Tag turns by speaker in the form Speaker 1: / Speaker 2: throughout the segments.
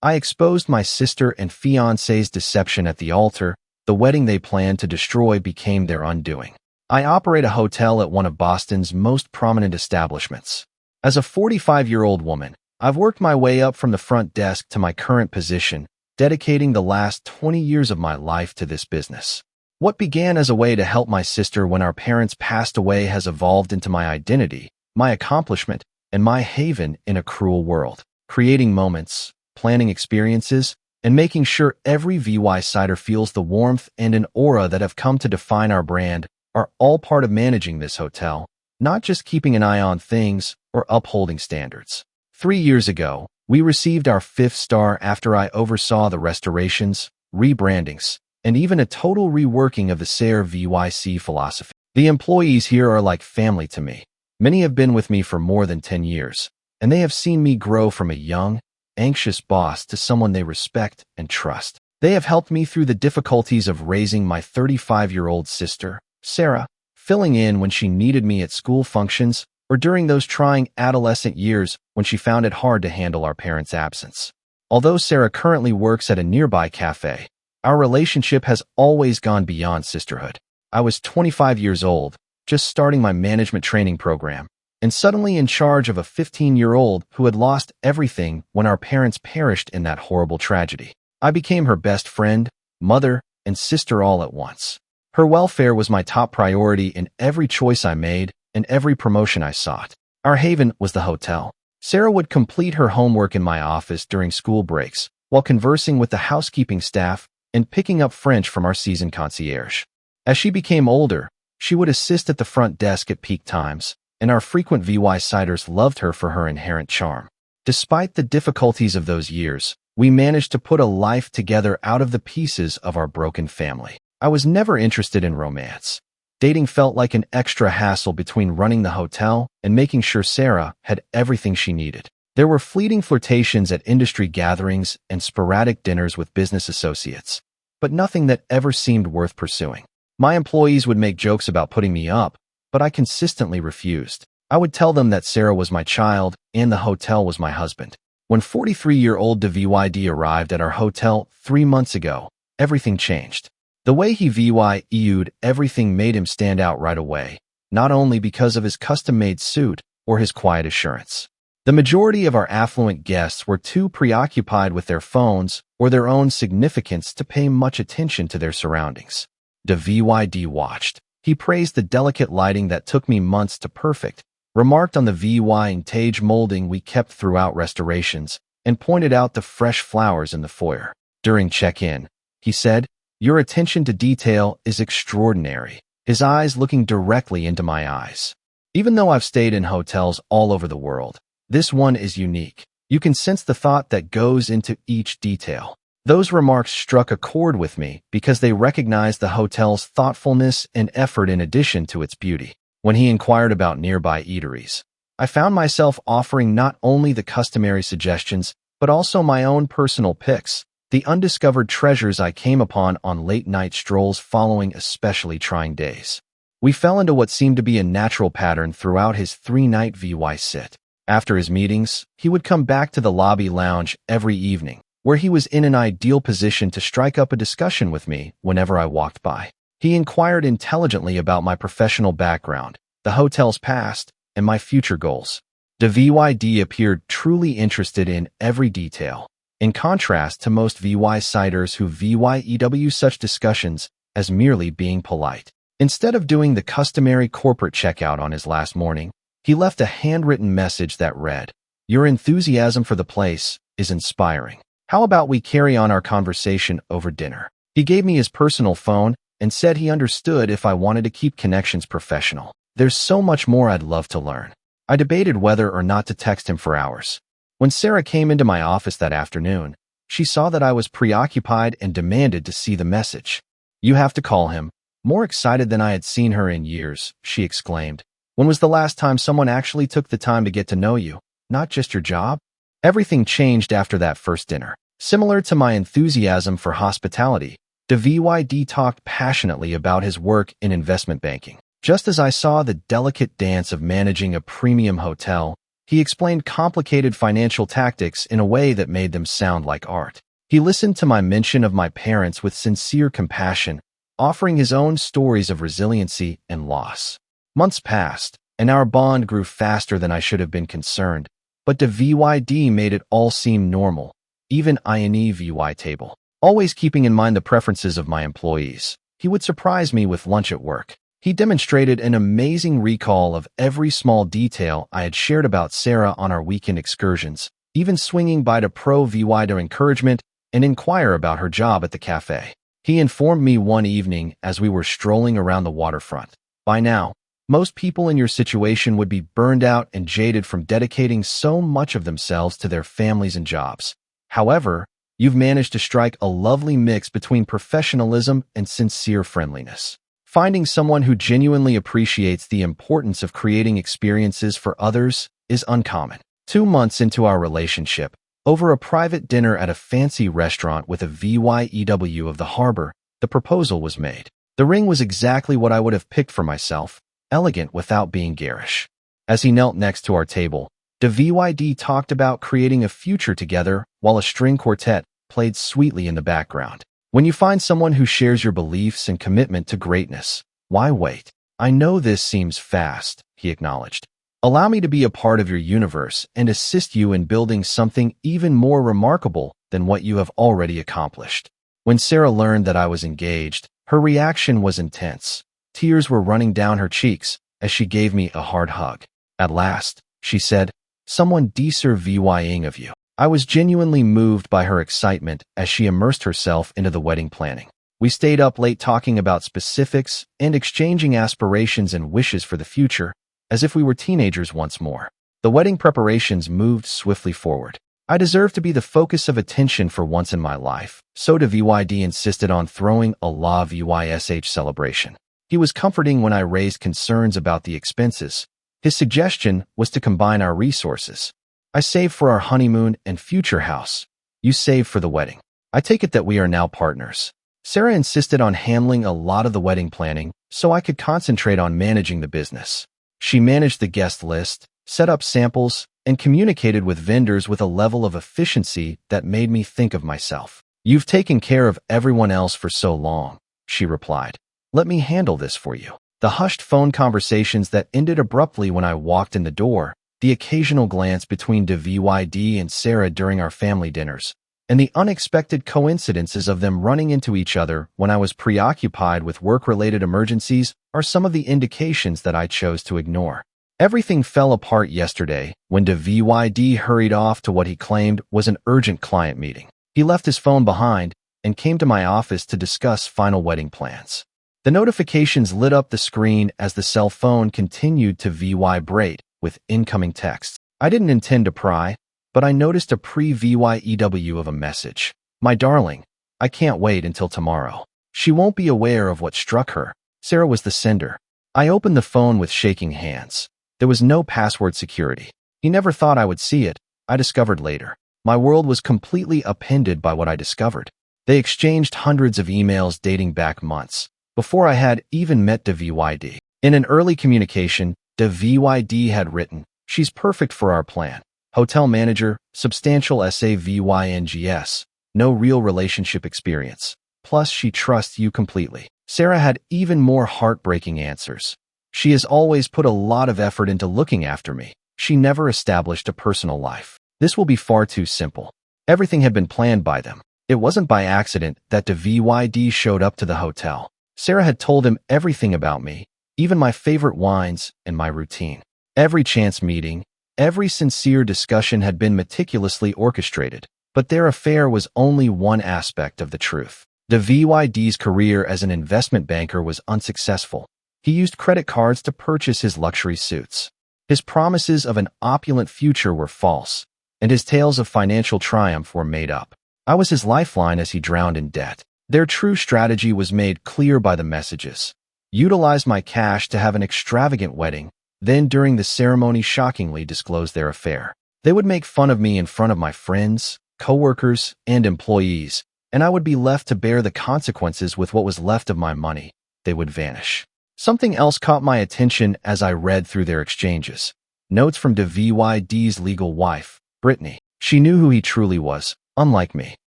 Speaker 1: I exposed my sister and fiancé's deception at the altar. The wedding they planned to destroy became their undoing. I operate a hotel at one of Boston's most prominent establishments. As a 45-year-old woman, I've worked my way up from the front desk to my current position, dedicating the last 20 years of my life to this business. What began as a way to help my sister when our parents passed away has evolved into my identity, my accomplishment, and my haven in a cruel world. Creating moments, planning experiences, and making sure every VY Sider feels the warmth and an aura that have come to define our brand are all part of managing this hotel, not just keeping an eye on things or upholding standards. 3 years ago, we received our 5th star after I oversaw the restorations, rebrandings, and even a total reworking of the SARE VYC philosophy. The employees here are like family to me. Many have been with me for more than 10 years, and they have seen me grow from a young, anxious boss to someone they respect and trust. They have helped me through the difficulties of raising my 35-year-old sister, Sarah, filling in when she needed me at school functions, or during those trying adolescent years when she found it hard to handle our parents' absence. Although Sarah currently works at a nearby cafe, our relationship has always gone beyond sisterhood. I was 25 years old, just starting my management training program, and suddenly in charge of a 15-year-old who had lost everything when our parents perished in that horrible tragedy. I became her best friend, mother, and sister all at once. Her welfare was my top priority in every choice I made and every promotion I sought. Our haven was the hotel. Sarah would complete her homework in my office during school breaks, while conversing with the housekeeping staff and picking up French from our seasoned concierge. As she became older, she would assist at the front desk at peak times, and our frequent VY Siders loved her for her inherent charm. Despite the difficulties of those years, we managed to put a life together out of the pieces of our broken family. I was never interested in romance. Dating felt like an extra hassle between running the hotel and making sure Sarah had everything she needed. There were fleeting flirtations at industry gatherings and sporadic dinners with business associates, but nothing that ever seemed worth pursuing. My employees would make jokes about putting me up, but I consistently refused. I would tell them that Sarah was my child and the hotel was my husband. When 43-year-old DVYD arrived at our hotel 3 months ago, everything changed. The way he VYE'd everything made him stand out right away, not only because of his custom-made suit or his quiet assurance. The majority of our affluent guests were too preoccupied with their phones or their own significance to pay much attention to their surroundings. DVYD watched. He praised the delicate lighting that took me months to perfect, remarked on the vintage molding we kept throughout restorations, and pointed out the fresh flowers in the foyer. During check-in, he said, "Your attention to detail is extraordinary," his eyes looking directly into my eyes. Even though I've stayed in hotels all over the world, this one is unique. You can sense the thought that goes into each detail. Those remarks struck a chord with me because they recognized the hotel's thoughtfulness and effort in addition to its beauty. When he inquired about nearby eateries, I found myself offering not only the customary suggestions, but also my own personal picks, the undiscovered treasures I came upon on late-night strolls following especially trying days. We fell into what seemed to be a natural pattern throughout his 3-night VY sit. After his meetings, he would come back to the lobby lounge every evening, where he was in an ideal position to strike up a discussion with me whenever I walked by. He inquired intelligently about my professional background, the hotel's past, and my future goals. The VYD appeared truly interested in every detail, in contrast to most VY Siders who VYEW such discussions as merely being polite. Instead of doing the customary corporate checkout on his last morning, he left a handwritten message that read, "Your enthusiasm for the place is inspiring. How about we carry on our conversation over dinner?" He gave me his personal phone and said he understood if I wanted to keep connections professional. There's so much more I'd love to learn. I debated whether or not to text him for hours. When Sarah came into my office that afternoon, she saw that I was preoccupied and demanded to see the message. "You have to call him." More excited than I had seen her in years, she exclaimed. "When was the last time someone actually took the time to get to know you, not just your job?" Everything changed after that first dinner. Similar to my enthusiasm for hospitality, the VYD talked passionately about his work in investment banking. Just as I saw the delicate dance of managing a premium hotel, He explained complicated financial tactics in a way that made them sound like art. He listened to my mention of my parents with sincere compassion, offering his own stories of resiliency and loss. Months passed, and our bond grew faster than I should have been concerned, but the VYD made it all seem normal, even INE table. Always keeping in mind the preferences of my employees. He would surprise me with lunch at work. He demonstrated an amazing recall of every small detail I had shared about Sarah on our weekend excursions, even swinging by to Pro-VY to encouragement and inquire about her job at the cafe. He informed me one evening as we were strolling around the waterfront. By now, most people in your situation would be burned out and jaded from dedicating so much of themselves to their families and jobs. However, you've managed to strike a lovely mix between professionalism and sincere friendliness. Finding someone who genuinely appreciates the importance of creating experiences for others is uncommon. 2 months into our relationship, over a private dinner at a fancy restaurant with a VYEW of the harbor, the proposal was made. The ring was exactly what I would have picked for myself, elegant without being garish. As he knelt next to our table, the VYD talked about creating a future together while a string quartet played sweetly in the background. When you find someone who shares your beliefs and commitment to greatness, why wait? I know this seems fast, he acknowledged. Allow me to be a part of your universe and assist you in building something even more remarkable than what you have already accomplished. When Sarah learned that I was engaged, her reaction was intense. Tears were running down her cheeks as she gave me a hard hug. At last, she said, "Someone deserving of you." I was genuinely moved by her excitement as she immersed herself into the wedding planning. We stayed up late talking about specifics and exchanging aspirations and wishes for the future, as if we were teenagers once more. The wedding preparations moved swiftly forward. I deserved to be the focus of attention for once in my life, so the VYD insisted on throwing a La VYSH celebration. He was comforting when I raised concerns about the expenses. His suggestion was to combine our resources. I saved for our honeymoon and future house. You saved for the wedding. I take it that we are now partners. Sarah insisted on handling a lot of the wedding planning so I could concentrate on managing the business. She managed the guest list, set up samples, and communicated with vendors with a level of efficiency that made me think of myself. "You've taken care of everyone else for so long," she replied. "Let me handle this for you." The hushed phone conversations that ended abruptly when I walked in the door, the occasional glance between the VYD and Sarah during our family dinners, and the unexpected coincidences of them running into each other when I was preoccupied with work-related emergencies are some of the indications that I chose to ignore. Everything fell apart yesterday when the VYD hurried off to what he claimed was an urgent client meeting. He left his phone behind and came to my office to discuss final wedding plans. The notifications lit up the screen as the cell phone continued to vibrate with incoming texts. I didn't intend to pry, but I noticed a pre-VYEW of a message. "My darling, I can't wait until tomorrow." She won't be aware of what struck her. Sarah was the sender. I opened the phone with shaking hands. There was no password security. He never thought I would see it, I discovered later. My world was completely upended by what I discovered. They exchanged hundreds of emails dating back months, before I had even met the VYD. In an early communication, the VYD had written, "She's perfect for our plan. Hotel manager, substantial SAVYNGS, no real relationship experience. Plus, she trusts you completely." Sarah had even more heartbreaking answers. "She has always put a lot of effort into looking after me. She never established a personal life. This will be far too simple." Everything had been planned by them. It wasn't by accident that the VYD showed up to the hotel. Sarah had told him everything about me, even my favorite wines and my routine. Every chance meeting, every sincere discussion had been meticulously orchestrated, but their affair was only one aspect of the truth. The VYD's career as an investment banker was unsuccessful. He used credit cards to purchase his luxury suits. His promises of an opulent future were false, and his tales of financial triumph were made up. I was his lifeline as he drowned in debt. Their true strategy was made clear by the messages. Utilize my cash to have an extravagant wedding, then during the ceremony shockingly disclose their affair. They would make fun of me in front of my friends, coworkers, and employees, and I would be left to bear the consequences with what was left of my money. They would vanish. Something else caught my attention as I read through their exchanges. Notes from DeVYD's legal wife, Brittany. She knew who he truly was, unlike me.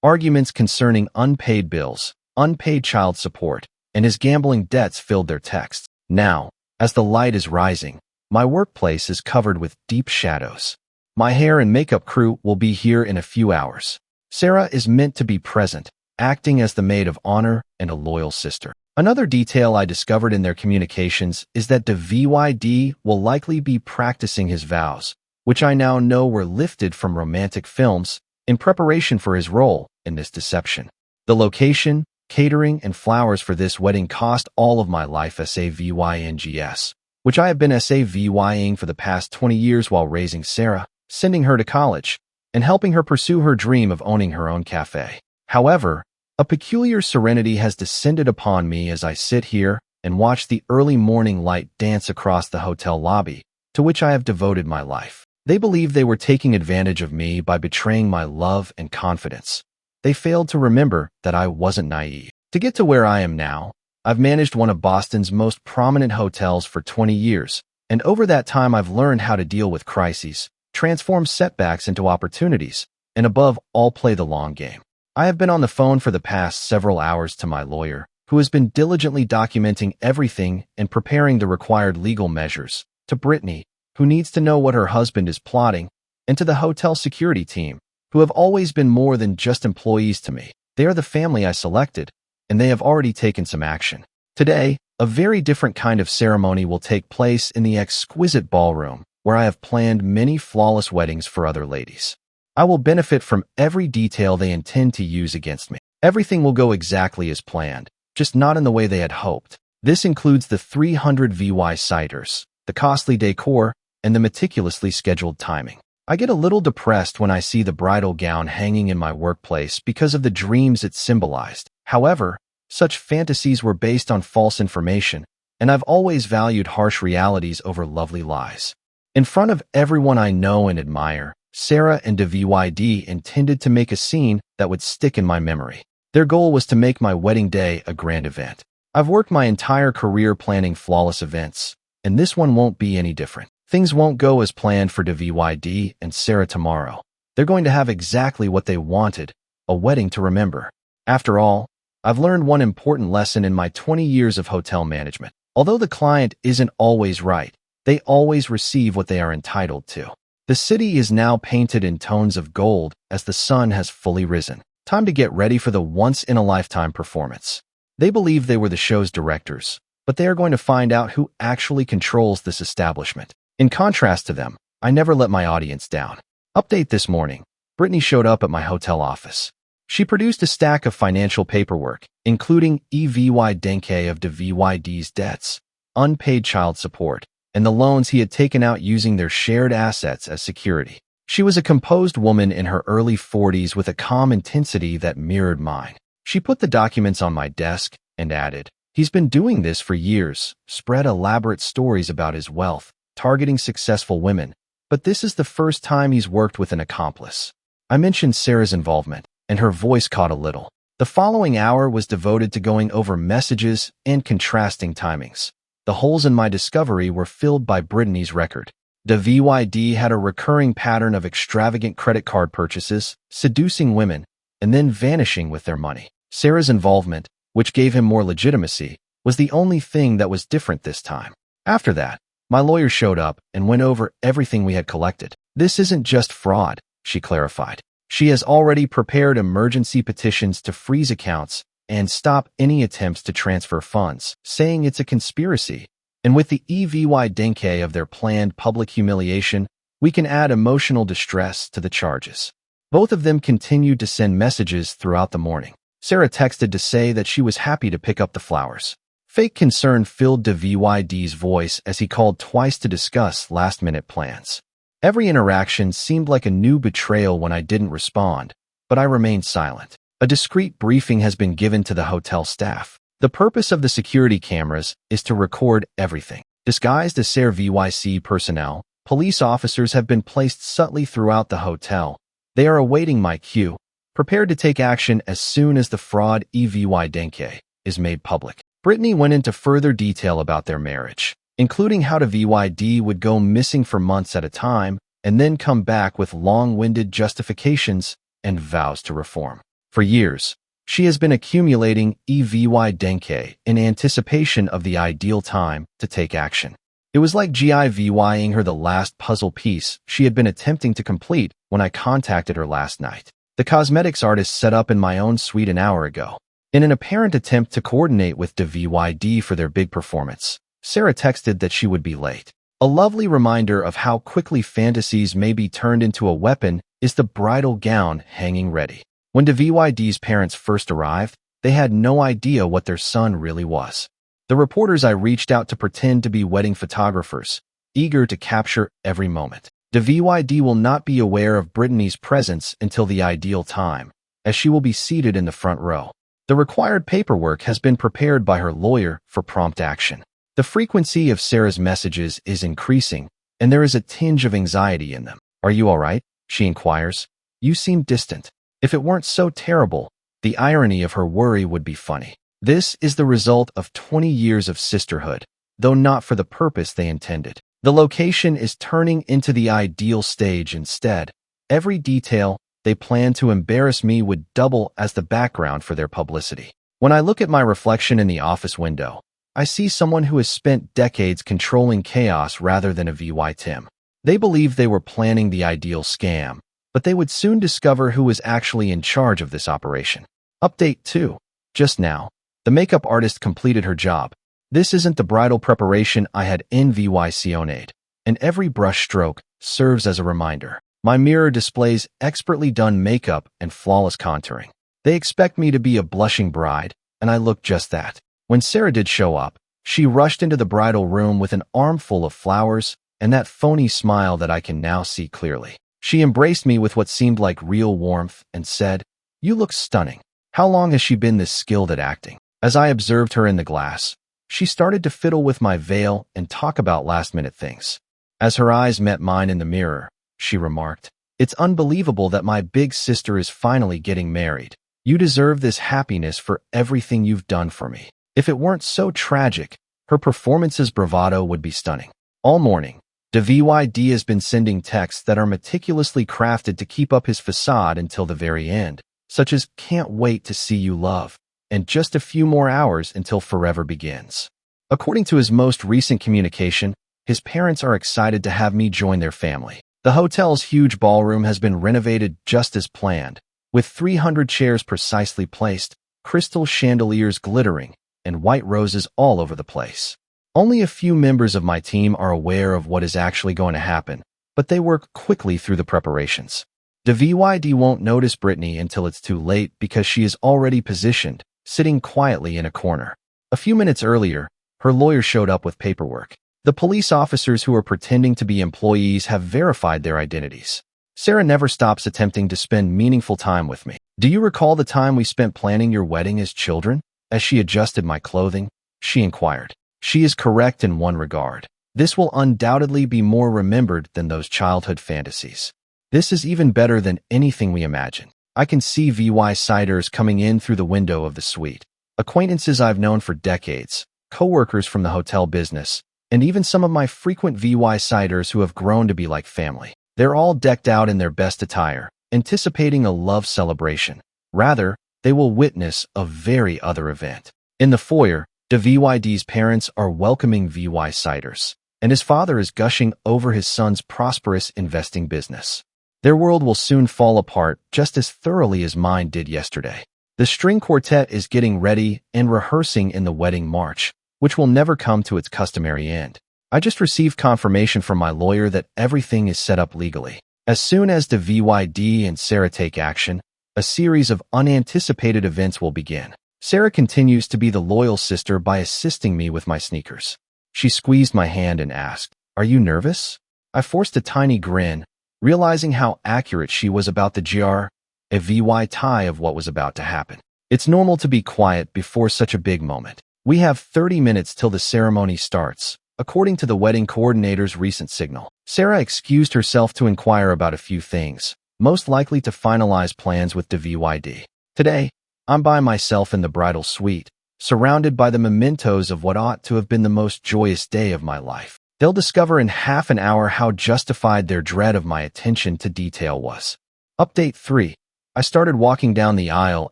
Speaker 1: Arguments concerning unpaid bills, unpaid child support, and his gambling debts filled their texts. Now, as the light is rising, my workplace is covered with deep shadows. My hair and makeup crew will be here in a few hours. Sarah is meant to be present, acting as the maid of honor and a loyal sister. Another detail I discovered in their communications is that DeVYD will likely be practicing his vows, which I now know were lifted from romantic films, in preparation for his role in this deception. The location, catering, and flowers for this wedding cost all of my life SAVYNGS, which I have been SAVYing for the past 20 years while raising Sarah, sending her to college, and helping her pursue her dream of owning her own cafe. However, a peculiar serenity has descended upon me as I sit here and watch the early morning light dance across the hotel lobby, to which I have devoted my life. They believed they were taking advantage of me by betraying my love and confidence. They failed to remember that I wasn't naive. To get to where I am now, I've managed one of Boston's most prominent hotels for 20 years, and over that time I've learned how to deal with crises, transform setbacks into opportunities, and above all play the long game. I have been on the phone for the past several hours to my lawyer, who has been diligently documenting everything and preparing the required legal measures, to Brittany, who needs to know what her husband is plotting, and to the hotel security team, who have always been more than just employees to me. They are the family I selected, and they have already taken some action. Today, a very different kind of ceremony will take place in the exquisite ballroom, where I have planned many flawless weddings for other ladies. I will benefit from every detail they intend to use against me. Everything will go exactly as planned, just not in the way they had hoped. This includes the 300 VY ciders, the costly decor, and the meticulously scheduled timing. I get a little depressed when I see the bridal gown hanging in my workplace because of the dreams it symbolized. However, such fantasies were based on false information, and I've always valued harsh realities over lovely lies. In front of everyone I know and admire, Sarah and DeVYD intended to make a scene that would stick in my memory. Their goal was to make my wedding day a grand event. I've worked my entire career planning flawless events, and this one won't be any different. Things won't go as planned for DeVYD and Sarah tomorrow. They're going to have exactly what they wanted, a wedding to remember. After all, I've learned one important lesson in my 20 years of hotel management. Although the client isn't always right, they always receive what they are entitled to. The city is now painted in tones of gold as the sun has fully risen. Time to get ready for the once-in-a-lifetime performance. They believe they were the show's directors, but they are going to find out who actually controls this establishment. In contrast to them, I never let my audience down. Update this morning. Brittany showed up at my hotel office. She produced a stack of financial paperwork, including EVY Denke of DeVYD's debts, unpaid child support, and the loans he had taken out using their shared assets as security. She was a composed woman in her early 40s with a calm intensity that mirrored mine. She put the documents on my desk and added, "He's been doing this for years, spread elaborate stories about his wealth, targeting successful women, but this is the first time he's worked with an accomplice." I mentioned Sarah's involvement, and her voice caught a little. The following hour was devoted to going over messages and contrasting timings. The holes in my discovery were filled by Brittany's record. DeVYD had a recurring pattern of extravagant credit card purchases, seducing women, and then vanishing with their money. Sarah's involvement, which gave him more legitimacy, was the only thing that was different this time. After that, my lawyer showed up and went over everything we had collected. "This isn't just fraud," she clarified. "She has already prepared emergency petitions to freeze accounts and stop any attempts to transfer funds, saying it's a conspiracy. And with the EVY Denke of their planned public humiliation, we can add emotional distress to the charges." Both of them continued to send messages throughout the morning. Sarah texted to say that she was happy to pick up the flowers. Fake concern filled DeVYD's voice as he called twice to discuss last-minute plans. Every interaction seemed like a new betrayal when I didn't respond, but I remained silent. A discreet briefing has been given to the hotel staff. The purpose of the security cameras is to record everything. Disguised as Sarah VYC personnel, police officers have been placed subtly throughout the hotel. They are awaiting my cue, prepared to take action as soon as the fraud EVY Denke is made public. Brittany went into further detail about their marriage. including how DVYD would go missing for months at a time and then come back with long-winded justifications and vows to reform. For years, she has been accumulating EVY in anticipation of the ideal time to take action. It was like GIVYing her the last puzzle piece she had been attempting to complete when I contacted her last night. The cosmetics artist set up in my own suite an hour ago. In an apparent attempt to coordinate with DVYD for their big performance, Sarah texted that she would be late. A lovely reminder of how quickly fantasies may be turned into a weapon is the bridal gown hanging ready. When DVYD's parents first arrived, they had no idea what their son really was. The reporters I reached out to pretend to be wedding photographers, eager to capture every moment. DVYD will not be aware of Brittany's presence until the ideal time, as she will be seated in the front row. The required paperwork has been prepared by her lawyer for prompt action. The frequency of Sarah's messages is increasing, and there is a tinge of anxiety in them. "Are you all right?" she inquires. "You seem distant." If it weren't so terrible, the irony of her worry would be funny. This is the result of 20 years of sisterhood, though not for the purpose they intended. The location is turning into the ideal stage instead. Every detail they plan to embarrass me would double as the background for their publicity. When I look at my reflection in the office window, I see someone who has spent decades controlling chaos rather than a VY Tim. They believed they were planning the ideal scam, but they would soon discover who was actually in charge of this operation. Update 2. Just now, the makeup artist completed her job. This isn't the bridal preparation I had envisioned, and every brush stroke serves as a reminder. My mirror displays expertly done makeup and flawless contouring. They expect me to be a blushing bride, and I look just that. When Sarah did show up, she rushed into the bridal room with an armful of flowers and that phony smile that I can now see clearly. She embraced me with what seemed like real warmth and said, "You look stunning." How long has she been this skilled at acting? As I observed her in the glass, she started to fiddle with my veil and talk about last-minute things. As her eyes met mine in the mirror, she remarked, "It's unbelievable that my big sister is finally getting married. You deserve this happiness for everything you've done for me." If it weren't so tragic, her performance's bravado would be stunning. All morning, DVYD has been sending texts that are meticulously crafted to keep up his facade until the very end, such as "Can't wait to see you, love," and "Just a few more hours until forever begins." According to his most recent communication, his parents are excited to have me join their family. The hotel's huge ballroom has been renovated just as planned, with 300 chairs precisely placed, crystal chandeliers glittering, and white roses all over the place. Only a few members of my team are aware of what is actually going to happen, but they work quickly through the preparations. DVYD won't notice Brittany until it's too late because she is already positioned, sitting quietly in a corner. A few minutes earlier, her lawyer showed up with paperwork. The police officers who are pretending to be employees have verified their identities. Sarah never stops attempting to spend meaningful time with me. "Do you recall the time we spent planning your wedding as children?" As she adjusted my clothing, she inquired. She is correct in one regard. This will undoubtedly be more remembered than those childhood fantasies. This is even better than anything we imagined. I can see VY Siders coming in through the window of the suite. Acquaintances I've known for decades, co-workers from the hotel business, and even some of my frequent VY Siders who have grown to be like family. They're all decked out in their best attire, anticipating a love celebration. Rather, they will witness a very other event. In the foyer, DVYD's parents are welcoming VY Siders, and his father is gushing over his son's prosperous investing business. Their world will soon fall apart just as thoroughly as mine did yesterday. The string quartet is getting ready and rehearsing in the wedding march, which will never come to its customary end. I just received confirmation from my lawyer that everything is set up legally. As soon as DVYD and Sarah take action, a series of unanticipated events will begin. Sarah continues to be the loyal sister by assisting me with my sneakers. She squeezed my hand and asked, "Are you nervous?" I forced a tiny grin, realizing how accurate she was about the a VY tie of what was about to happen. It's normal to be quiet before such a big moment. We have 30 minutes till the ceremony starts, according to the wedding coordinator's recent signal. Sarah excused herself to inquire about a few things, most likely to finalize plans with DVYD. Today, I'm by myself in the bridal suite, surrounded by the mementos of what ought to have been the most joyous day of my life. They'll discover in half an hour how justified their dread of my attention to detail was. Update 3. I started walking down the aisle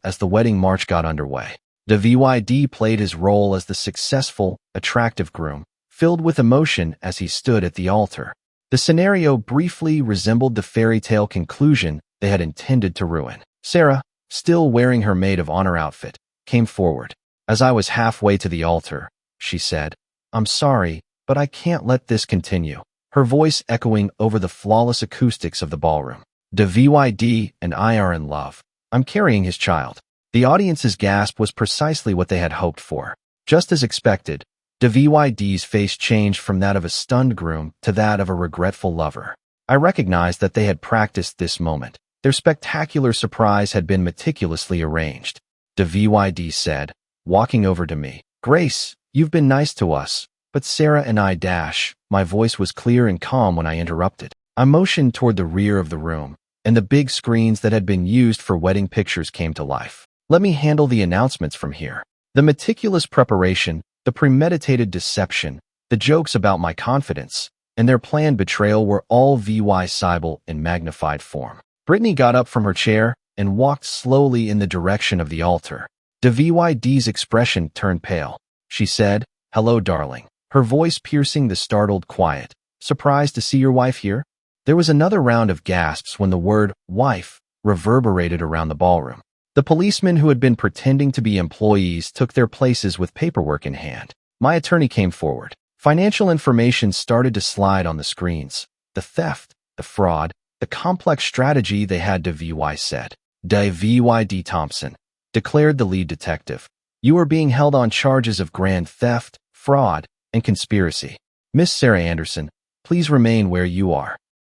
Speaker 1: as the wedding march got underway. The VYD played his role as the successful, attractive groom, filled with emotion as he stood at the altar. The scenario briefly resembled the fairy tale conclusion they had intended to ruin. Sarah, still wearing her maid of honor outfit, came forward. As I was halfway to the altar, she said, "I'm sorry, but I can't let this continue," her voice echoing over the flawless acoustics of the ballroom. The VYD and I are in love. I'm carrying his child. The audience's gasp was precisely what they had hoped for. Just as expected, the VYD's face changed from that of a stunned groom to that of a regretful lover. I recognized that they had practiced this moment. Their spectacular surprise had been meticulously arranged. The VYD said, walking over to me, "Grace, you've been nice to us, but Sarah and I dash." My voice was clear and calm when I interrupted. I motioned toward the rear of the room, and the big screens that had been used for wedding pictures came to life. "Let me handle the announcements from here." The meticulous preparation, the premeditated deception, the jokes about my confidence, and their planned betrayal were all VY Cybele in magnified form. Brittany got up from her chair and walked slowly in the direction of the altar. The VYD's expression turned pale. She said, "Hello, darling," her voice piercing the startled quiet. "Surprised to see your wife here?" There was another round of gasps when the word "wife" reverberated around the ballroom. The policemen who had been pretending to be employees took their places with paperwork in hand. My attorney came forward. Financial information started to slide on the screens. The theft, the fraud, the complex strategy they had to VY said. VYD Thompson, declared the lead detective. "You are being held on charges of grand theft, fraud, and conspiracy. Miss Sarah Anderson, please remain where you are."